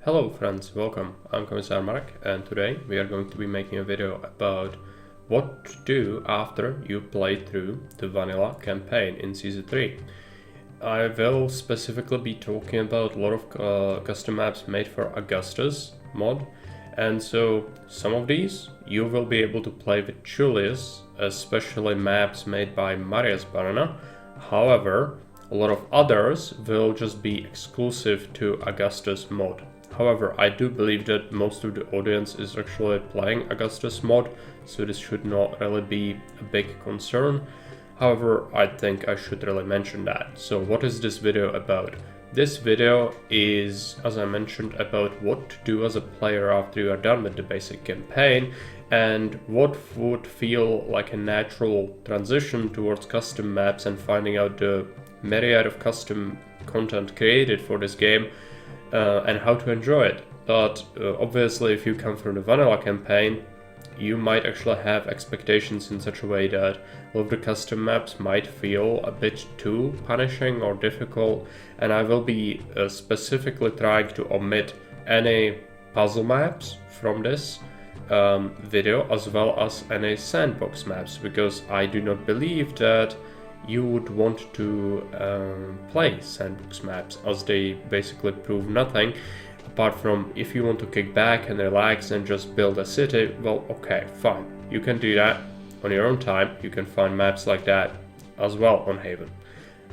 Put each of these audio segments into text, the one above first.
Hello friends, welcome. I'm Commissar Marek and today we are going to be making a video about what to do after you play through the vanilla campaign in Season 3. I will specifically be talking about a lot of custom maps made for Augustus mod, and so some of these you will be able to play with Julius, especially maps made by Marius Banana. However, a lot of others will just be exclusive to Augustus mod. However, I do believe that most of the audience is actually playing Augustus mod, so this should not really be a big concern. However, I think I should really mention that. So what is this video about? This video is, as I mentioned, about what to do as a player after you are done with the basic campaign and what would feel like a natural transition towards custom maps and finding out the myriad of custom content created for this game and how to enjoy it. But obviously, if you come from the vanilla campaign, you might actually have expectations in such a way that all of the custom maps might feel a bit too punishing or difficult, and I will be specifically trying to omit any puzzle maps from this video, as well as any sandbox maps, because I do not believe that you would want to play sandbox maps, as they basically prove nothing apart from if you want to kick back and relax and just build a city. Well, okay, fine, you can do that on your own time. You can find maps like that as well on Haven,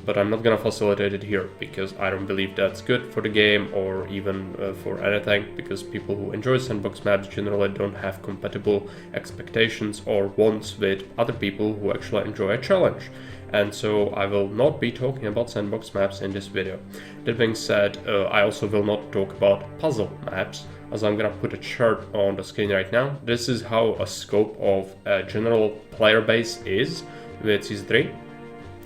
but I'm not gonna facilitate it here because I don't believe that's good for the game or even for anything, because people who enjoy sandbox maps generally don't have compatible expectations or wants with other people who actually enjoy a challenge. And so I will not be talking about sandbox maps in this video. That being said, I also will not talk about puzzle maps, as I'm gonna put a chart on the screen right now. This is how a scope of a general player base is with Season 3.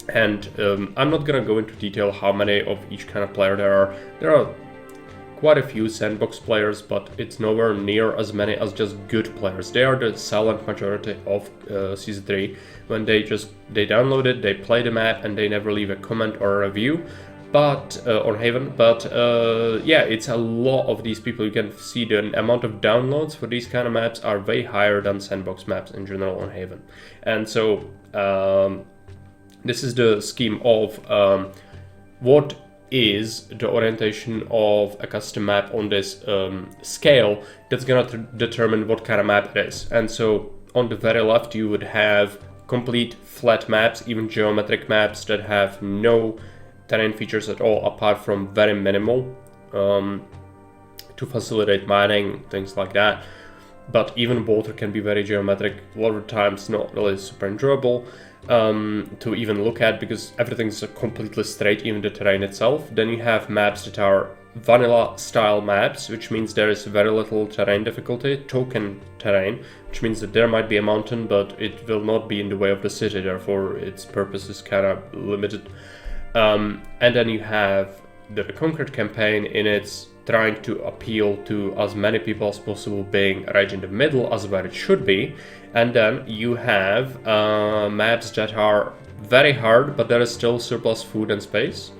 And I'm not gonna go into detail how many of each kind of player there are. There are quite a few sandbox players, but it's nowhere near as many as just good players. They are the silent majority of Season 3. When they download it, they play the map, and they never leave a comment or a review. But on Haven, yeah, it's a lot of these people. You can see the amount of downloads for these kind of maps are way higher than sandbox maps in general on Haven. And so this is the scheme of what is the orientation of a custom map on this scale that's gonna determine what kind of map it is. And so on the very left you would have complete flat maps, even geometric maps that have no terrain features at all apart from very minimal to facilitate mining, things like that. But even water can be very geometric, a lot of times not really super enjoyable to even look at, because everything's completely straight, even the terrain itself. Then you have maps that are vanilla style maps, which means there is very little terrain difficulty, token terrain, which means that there might be a mountain, but it will not be in the way of the city, therefore its purpose is kind of limited. And then you have the Conquered campaign in its trying to appeal to as many people as possible, being right in the middle as where it should be. And then you have maps that are very hard, but there is still surplus food and space.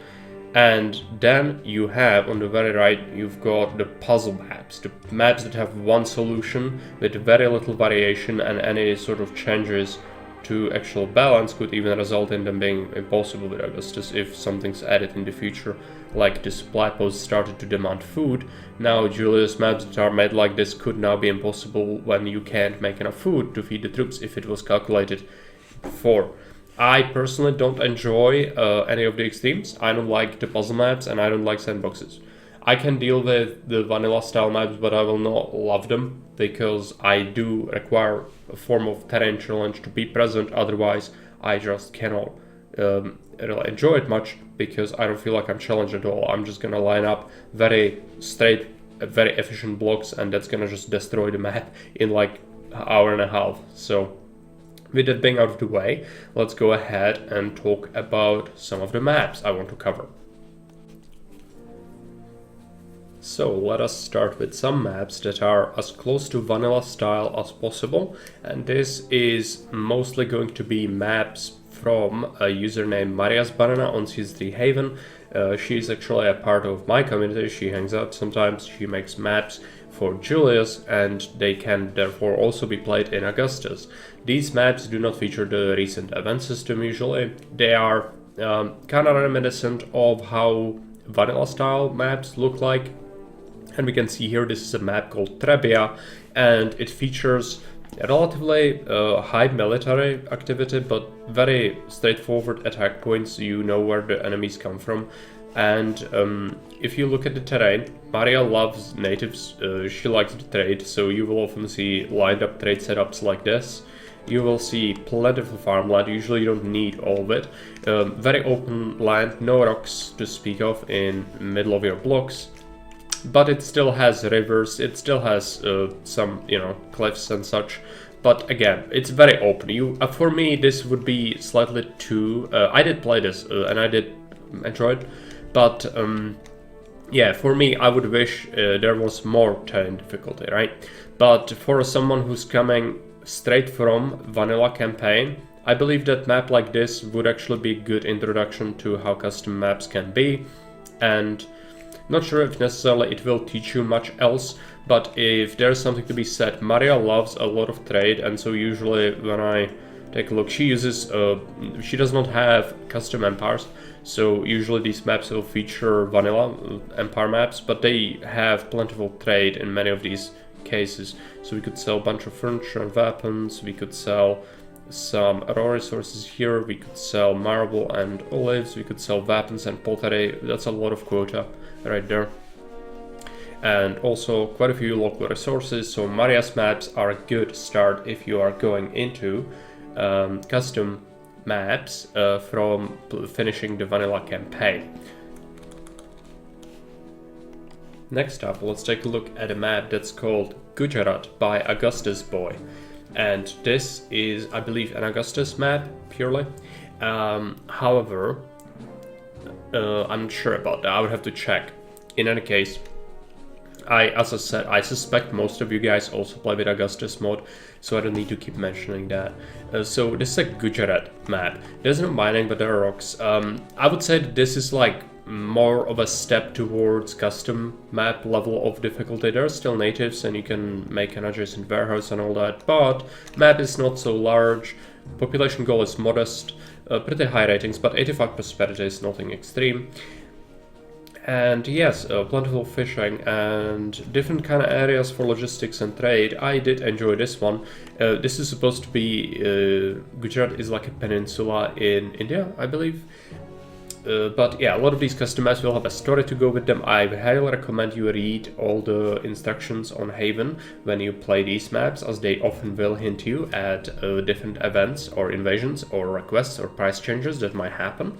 And then you have on the very right, you've got the puzzle maps, the maps that have one solution with very little variation, and any sort of changes to actual balance could even result in them being impossible with Augustus if something's added in the future, like the supply post started to demand food. Now Julius maps that are made like this could now be impossible when you can't make enough food to feed the troops if it was calculated before. I personally don't enjoy any of the extremes. I don't like the puzzle maps and I don't like sandboxes. I can deal with the vanilla style maps, but I will not love them because I do require a form of terrain challenge to be present. Otherwise, I just cannot really enjoy it much because I don't feel like I'm challenged at all. I'm just gonna line up very straight, very efficient blocks, and that's gonna just destroy the map in like an hour and a half. So with that being out of the way, let's go ahead and talk about some of the maps I want to cover. So let us start with some maps that are as close to vanilla style as possible, and this is mostly going to be maps from a user named Marius Banana on Season 3 Haven. She's actually a part of my community. She hangs out sometimes. She makes maps for Julius, and they can therefore also be played in Augustus. These maps do not feature the recent event system usually. They are kind of reminiscent of how vanilla style maps look like. And we can see here this is a map called Trebia, and it features relatively high military activity, but very straightforward attack points. You know where the enemies come from. And if you look at the terrain, Maria loves natives. She likes to trade, so you will often see lined up trade setups like this. You will see plentiful farmland. Usually you don't need all of it. Very open land, no rocks to speak of in middle of your blocks. But it still has rivers, it still has some, cliffs and such. But again, it's very open. For me, this would be slightly too... I did play this, and I did enjoy it. But yeah, for me, I would wish there was more terrain difficulty, right? But for someone who's coming straight from vanilla campaign, I believe that map like this would actually be a good introduction to how custom maps can be. And not sure if necessarily it will teach you much else, but if there's something to be said, Maria loves a lot of trade, and so usually when I take a look, she does not have custom empires, so usually these maps will feature vanilla empire maps, but they have plentiful trade in many of these cases. So we could sell a bunch of furniture and weapons, we could sell some raw resources here, we could sell marble and olives, we could sell weapons and pottery. That's a lot of quota right there. And also quite a few local resources, so Maria's maps are a good start if you are going into custom maps from finishing the vanilla campaign. Next up, let's take a look at a map that's called Gujarat by Augustus Boy. And this is, I believe, an Augustus map, purely. However, I'm not sure about that, I would have to check. In any case, as I said, I suspect most of you guys also play with Augustus mod, so I don't need to keep mentioning that. So this is a Gujarat map. There's no mining, but there are rocks. I would say that this is like more of a step towards custom map level of difficulty. There are still natives and you can make an adjacent warehouse and all that, but map is not so large. Population goal is modest, pretty high ratings, but 85 prosperity is nothing extreme. And yes, plentiful fishing and different kind of areas for logistics and trade. I did enjoy this one. This is supposed to be, Gujarat is like a peninsula in India, I believe. But yeah, a lot of these custom maps will have a story to go with them. I highly recommend you read all the instructions on Haven when you play these maps, as they often will hint you at different events or invasions or requests or price changes that might happen.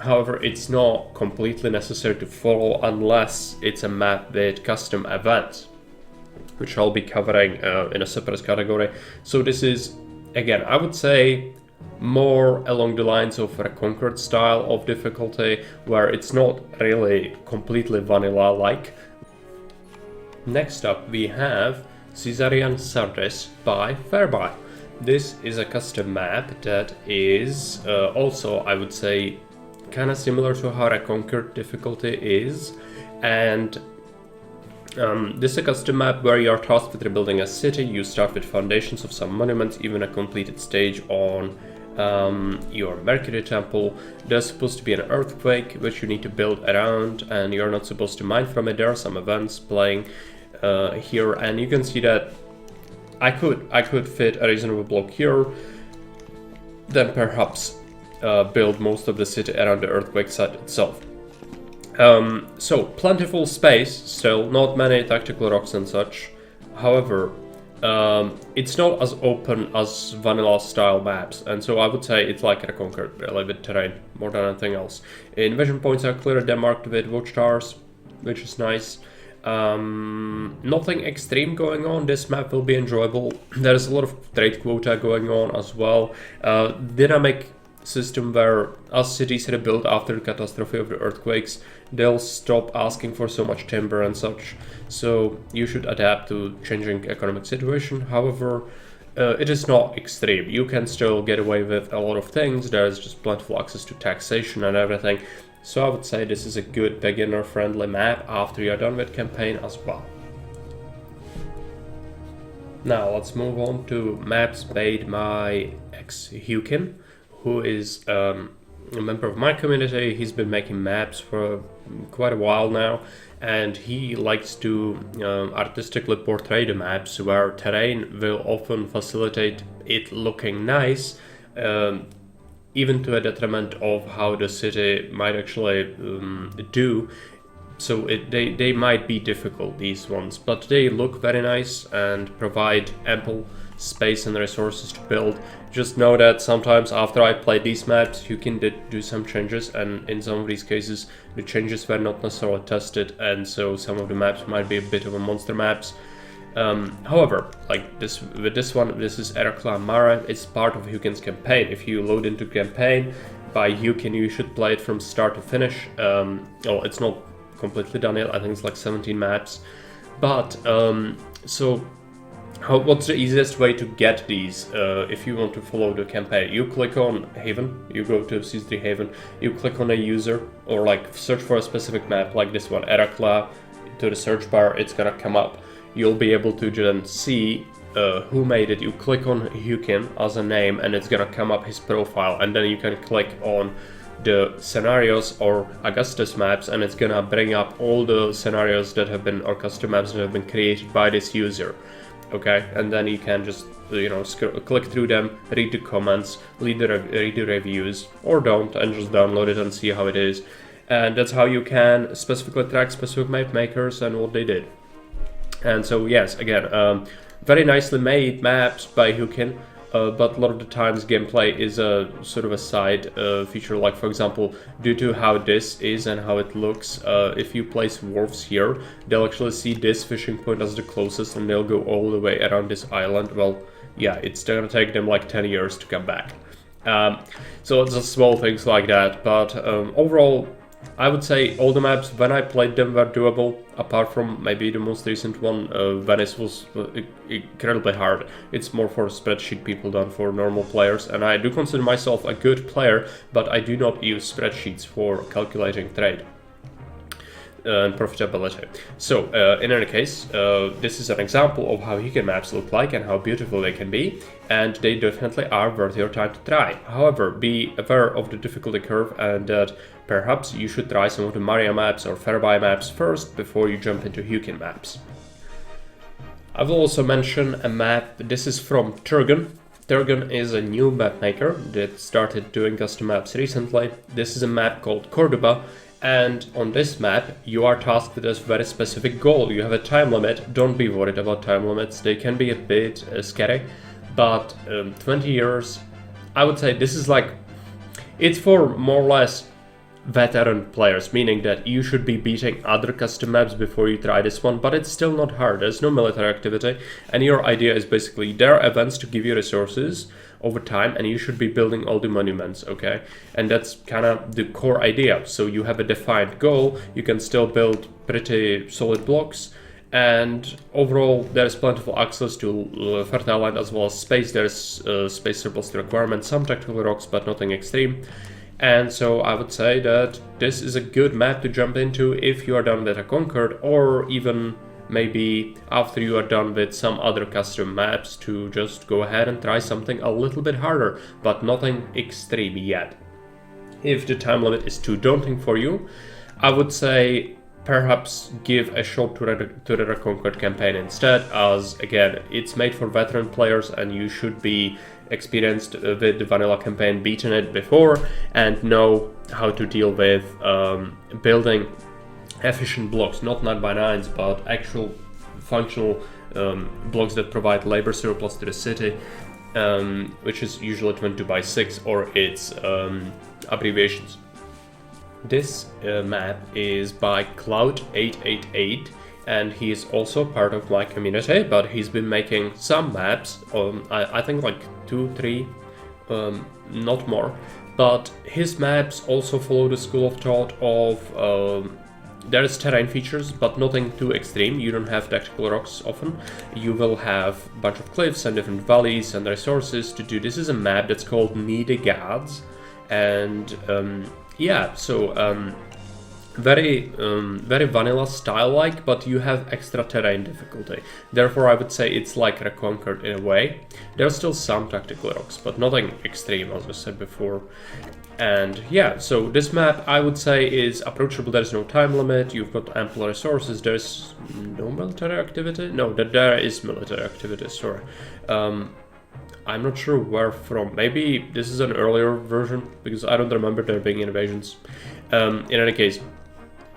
However, it's not completely necessary to follow unless it's a map with custom events, which I'll be covering in a separate category. So this is, again, I would say more along the lines of a Conquered style of difficulty, where it's not really completely vanilla-like. Next up, we have Caesarian Sardis by Fairbuy. This is a custom map that is also, I would say, kind of similar to how a Conquered difficulty is, and this is a custom map where you are tasked with rebuilding a city. You start with foundations of some monuments, even a completed stage on your Mercury temple. There's supposed to be an earthquake which you need to build around, and you're not supposed to mine from it. There are some events playing here, and you can see that I could fit a reasonable block here, then perhaps build most of the city around the earthquake site itself. So plentiful space still, not many tactical rocks and such. However, it's not as open as vanilla style maps, and so I would say it's like a Conquered, really, with terrain more than anything else. Invasion points are clearly demarked with watchtowers, which is nice. Nothing extreme going on. This map will be enjoyable. There's a lot of trade quota going on as well. Dynamic system where as cities rebuild after the catastrophe of the earthquakes, they'll stop asking for so much timber and such, so you should adapt to changing economic situation. However, it is not extreme. You can still get away with a lot of things. There's just plentiful access to taxation and everything. So I would say this is a good beginner-friendly map after you're done with campaign as well. Now let's move on to maps made by ex-Hukin, who is a member of my community. He's been making maps for quite a while now, and he likes to artistically portray the maps where terrain will often facilitate it looking nice, even to a detriment of how the city might actually do. So they might be difficult, these ones, but they look very nice and provide ample space and resources to build. Just know that sometimes after I played these maps, you can do some changes, and in some of these cases the changes were not necessarily tested, and so some of the maps might be a bit of a monster maps. However, like this, with this one, this is Erkla Mara. It's part of Hukin's campaign. If you load into campaign by Hukin, you should play it from start to finish. Oh, it's not completely done yet. I think it's like 17 maps. But what's the easiest way to get these if you want to follow the campaign? You click on Haven, you go to Season 3 Haven, you click on a user, or like search for a specific map like this one, Erakla, to the search bar, it's gonna come up. You'll be able to then see who made it. You click on Hukin as a name and it's gonna come up his profile, and then you can click on the scenarios or Augustus maps, and it's gonna bring up all the scenarios that have been, or custom maps that have been created by this user. Okay, and then you can just click through them, read the comments, read the reviews, or don't, and just download it and see how it is. And that's how you can specifically track specific map makers and what they did. And so yes, again, very nicely made maps by Hukin, but a lot of the times gameplay is a sort of a side feature. Like for example, due to how this is and how it looks, if you place wharves here, they'll actually see this fishing point as the closest, and they'll go all the way around this island. Well, yeah, it's gonna take them like 10 years to come back. So it's just small things like that, but overall, I would say all the maps, when I played them, were doable, apart from maybe the most recent one. Venice was incredibly hard. It's more for spreadsheet people than for normal players, and I do consider myself a good player, but I do not use spreadsheets for calculating trade and profitability. So in any case, this is an example of how Hukin maps look like and how beautiful they can be, and they definitely are worth your time to try. However, be aware of the difficulty curve, and that perhaps you should try some of the Ario Maps or Fairbuy maps first before you jump into Hukin maps. I will also mention a map. This is from Turgon. Turgon is a new map maker that started doing custom maps recently. This is a map called Cordoba, and on this map you are tasked with a very specific goal. You have a time limit. Don't be worried about time limits. They can be a bit scary, but 20 years, I would say this is like, it's for more or less veteran players, meaning that you should be beating other custom maps before you try this one, but it's still not hard. There's no military activity, and your idea is basically there are events to give you resources over time, and you should be building all the monuments, okay? And that's kind of the core idea. So you have a defined goal, you can still build pretty solid blocks, and overall there's plentiful access to fertile land as well as space. There's space surplus to requirements, some tactical rocks, but nothing extreme. And so I would say that this is a good map to jump into if you are done with a Conquered, or even maybe after you are done with some other custom maps, to just go ahead and try something a little bit harder, but nothing extreme yet. If the time limit is too daunting for you, I would say perhaps give a shot to the Reconquered campaign instead, as again, it's made for veteran players and you should be experienced with the vanilla campaign, beaten it before, and know how to deal with building efficient blocks, not 9x9s, but actual functional blocks that provide labor surplus to the city, which is usually 22x6 or its abbreviations. This map is by Cloud888, and he is also part of my community, but he's been making some maps, I think like 2-3, not more, but his maps also follow the school of thought of there is terrain features, but nothing too extreme. You don't have tactical rocks often. You will have a bunch of cliffs and different valleys and resources to do. This is a map that's called Needy Gods, and Yeah, so very vanilla style-like, but you have extra terrain difficulty. Therefore, I would say it's like Reconquered in a way. There's still some tactical rocks, but nothing extreme, as I said before. And yeah, so this map, I would say, is approachable. There's no time limit, you've got ample resources, there's no military activity? No, there is military activity, sorry. I'm not sure where from. Maybe this is an earlier version, because I don't remember there being invasions. In any case,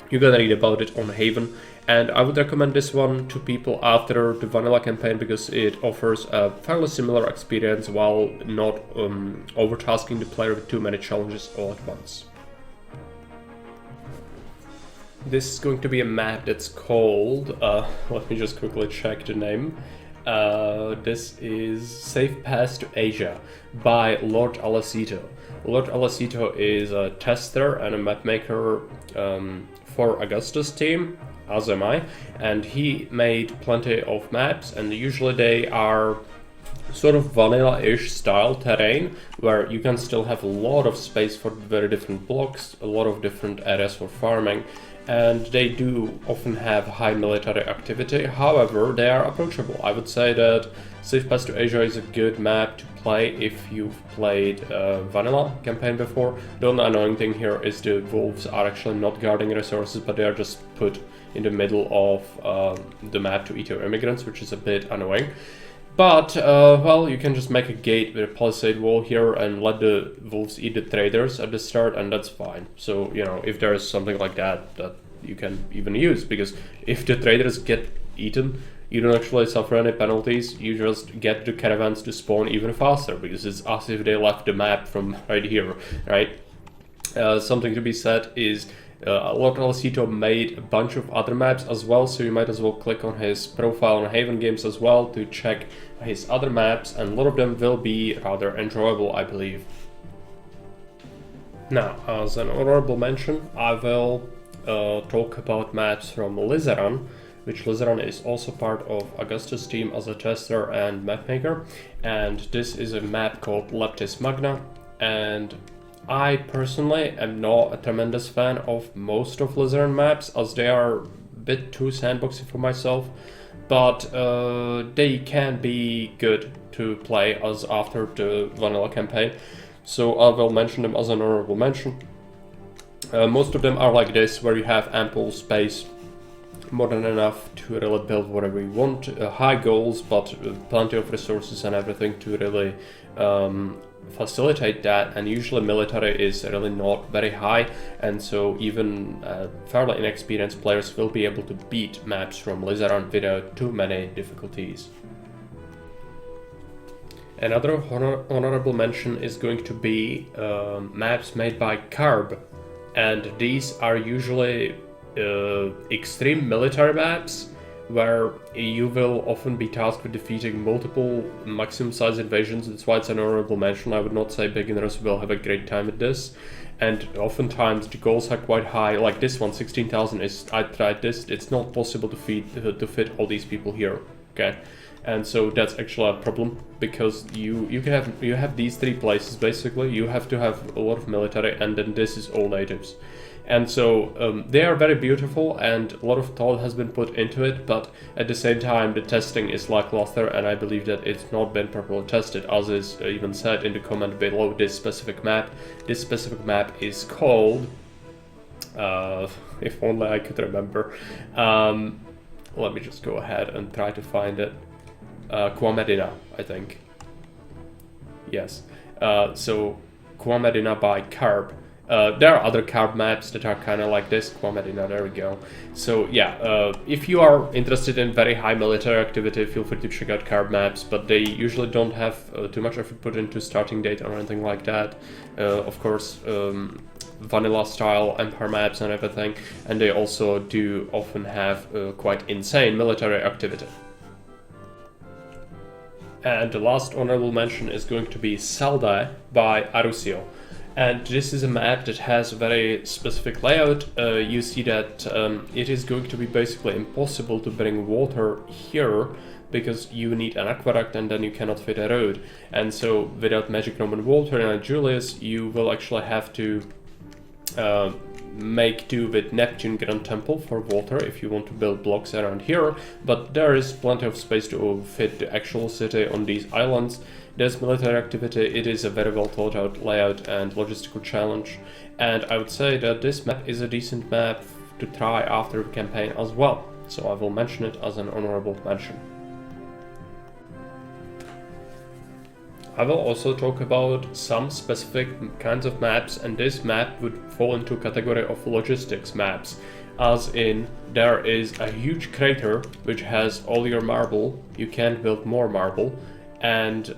you gotta read about it on Haven, and I would recommend this one to people after the vanilla campaign because it offers a fairly similar experience while not overtasking the player with too many challenges all at once. This is going to be a map that's called, let me just quickly check the name. This is Safe Pass to Asia by Lord Alecito. Lord Alecito is a tester and a mapmaker for Augustus team, as am I, and he made plenty of maps, and usually they are sort of vanilla-ish style terrain where you can still have a lot of space for very different blocks, a lot of different areas for farming, and they do often have high military activity. However, they are approachable. I would say that Safe Pass to Asia is a good map to play if you've played vanilla campaign before. The only annoying thing here is the wolves are actually not guarding resources, but they are just put in the middle of the map to eat your immigrants, which is a bit annoying. But, well, you can just make a gate with a palisade wall here and let the wolves eat the traders at the start, and that's fine. So, you know, if there is something like that you can even use, because if the traders get eaten, you don't actually suffer any penalties, you just get the caravans to spawn even faster, because it's as if they left the map from right here, right? Something to be said is Lord Alecito made a bunch of other maps as well, so you might as well click on his profile on Haven Games as well to check his other maps, and a lot of them will be rather enjoyable, I believe. Now, as an honorable mention, I will talk about maps from Lizeran, which Lizeran is also part of Augustus' team as a tester and mapmaker, and this is a map called Leptis Magna, and I personally am not a tremendous fan of most of Lizeran maps, as they are a bit too sandboxy for myself, but they can be good to play as after the vanilla campaign, so I will mention them as an honorable mention. Most of them are like this, where you have ample space, more than enough to really build whatever you want, high goals, but plenty of resources and everything to really facilitate that, and usually military is really not very high, and so even fairly inexperienced players will be able to beat maps from Lizeran without too many difficulties. Another honorable mention is going to be maps made by Carb, and these are usually extreme military maps where you will often be tasked with defeating multiple maximum size invasions. That's why it's an honorable mention. I would not say beginners will have a great time with this, and oftentimes the goals are quite high, like this one, 16,000 is, I tried this, it's not possible to fit all these people here, okay? And so that's actually a problem, because you have these three places basically. You have to have a lot of military, and then this is all natives. And so they are very beautiful, and a lot of thought has been put into it, but at the same time the testing is lackluster, and I believe that it's not been properly tested, as is even said in the comment below this specific map. This specific map is called, if only I could remember, let me just go ahead and try to find it. Qua Medina, I think. Yes. So Qua Medina by Carb. There are other Carb maps that are kind of like this. Qua Medina, there we go. So yeah, if you are interested in very high military activity, feel free to check out Carb Maps, but they usually don't have too much effort put into starting data or anything like that. Of course, vanilla style empire maps and everything, and they also do often have quite insane military activity. And the last honorable mention is going to be Saldae by Arusio. And this is a map that has a very specific layout. You see that it is going to be basically impossible to bring water here, because you need an aqueduct and then you cannot fit a road. And so without magic Roman water and Julius, you will actually have to make do with Neptune Grand Temple for water if you want to build blocks around here, but there is plenty of space to fit the actual city on these islands. There's military activity, it is a very well thought out layout and logistical challenge, and I would say that this map is a decent map to try after the campaign as well, so I will mention it as an honorable mention. I will also talk about some specific kinds of maps, and this map would fall into category of logistics maps, as in there is a huge crater which has all your marble, you can't build more marble, and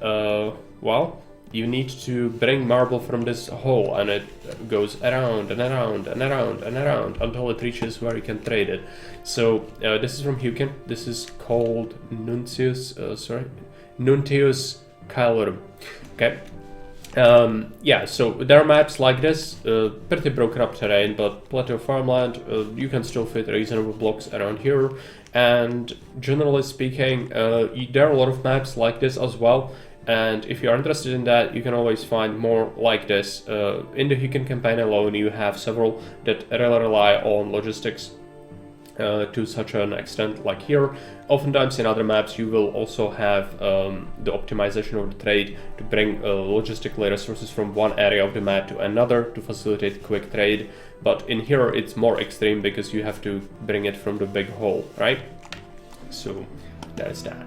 well, you need to bring marble from this hole, and it goes around and around and around and around until it reaches where you can trade it. So this is from Hukin, this is called Nuntius Caelorum. Okay. Yeah, so there are maps like this, pretty broken up terrain, but plenty of farmland, you can still fit reasonable blocks around here, and generally speaking, there are a lot of maps like this as well, and if you are interested in that, you can always find more like this. In the Hukin campaign alone, you have several that really rely on logistics to such an extent like here. Oftentimes in other maps you will also have the optimization of the trade to bring logistically resources from one area of the map to another to facilitate quick trade, but in here it's more extreme because you have to bring it from the big hole, right? So there's that.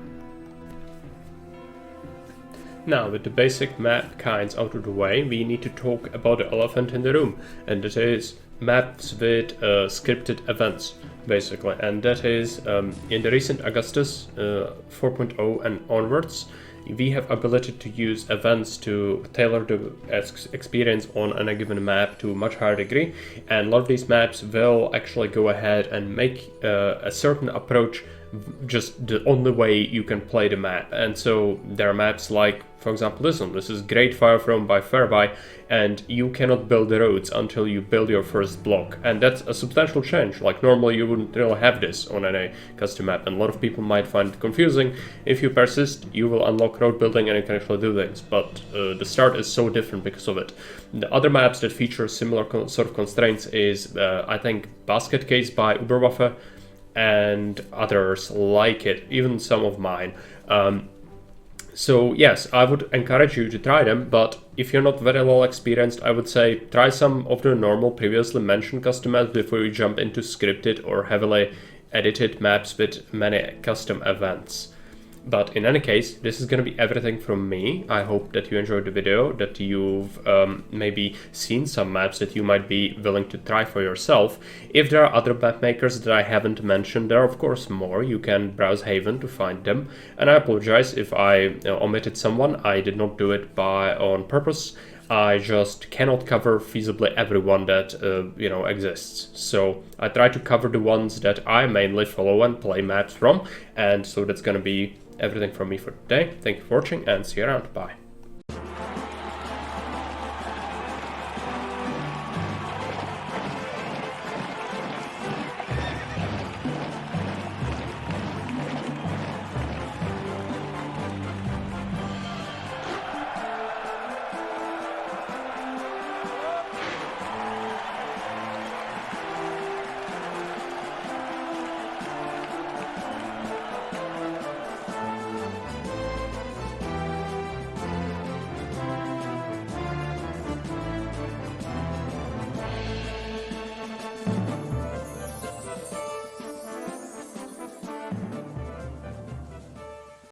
Now, with the basic map kinds out of the way, we need to talk about the elephant in the room, and that is maps with scripted events, basically. And that is, in the recent Augustus 4.0 and onwards, we have ability to use events to tailor the experience on a given map to a much higher degree, and a lot of these maps will actually go ahead and make a certain approach just the only way you can play the map. And so there are maps like, for example, this one. This is Great Fire From by Fairbuy, and you cannot build the roads until you build your first block, and that's a substantial change. Like normally you wouldn't really have this on any custom map, and a lot of people might find it confusing. If you persist, you will unlock road building and you can actually do things, but the start is so different because of it. The other maps that feature similar sort of constraints is I think Basket Case by Uberwaffe and others like it, even some of mine. So yes, I would encourage you to try them, but if you're not very well experienced, I would say try some of the normal previously mentioned custom maps before you jump into scripted or heavily edited maps with many custom events. But in any case, this is going to be everything from me. I hope that you enjoyed the video, that you've maybe seen some maps that you might be willing to try for yourself. If there are other map makers that I haven't mentioned, there are of course more. You can browse Haven to find them. And I apologize if I omitted someone. I did not do it on purpose. I just cannot cover feasibly everyone that exists. So I try to cover the ones that I mainly follow and play maps from, and so that's gonna be everything from me for today. Thank you for watching and see you around. Bye.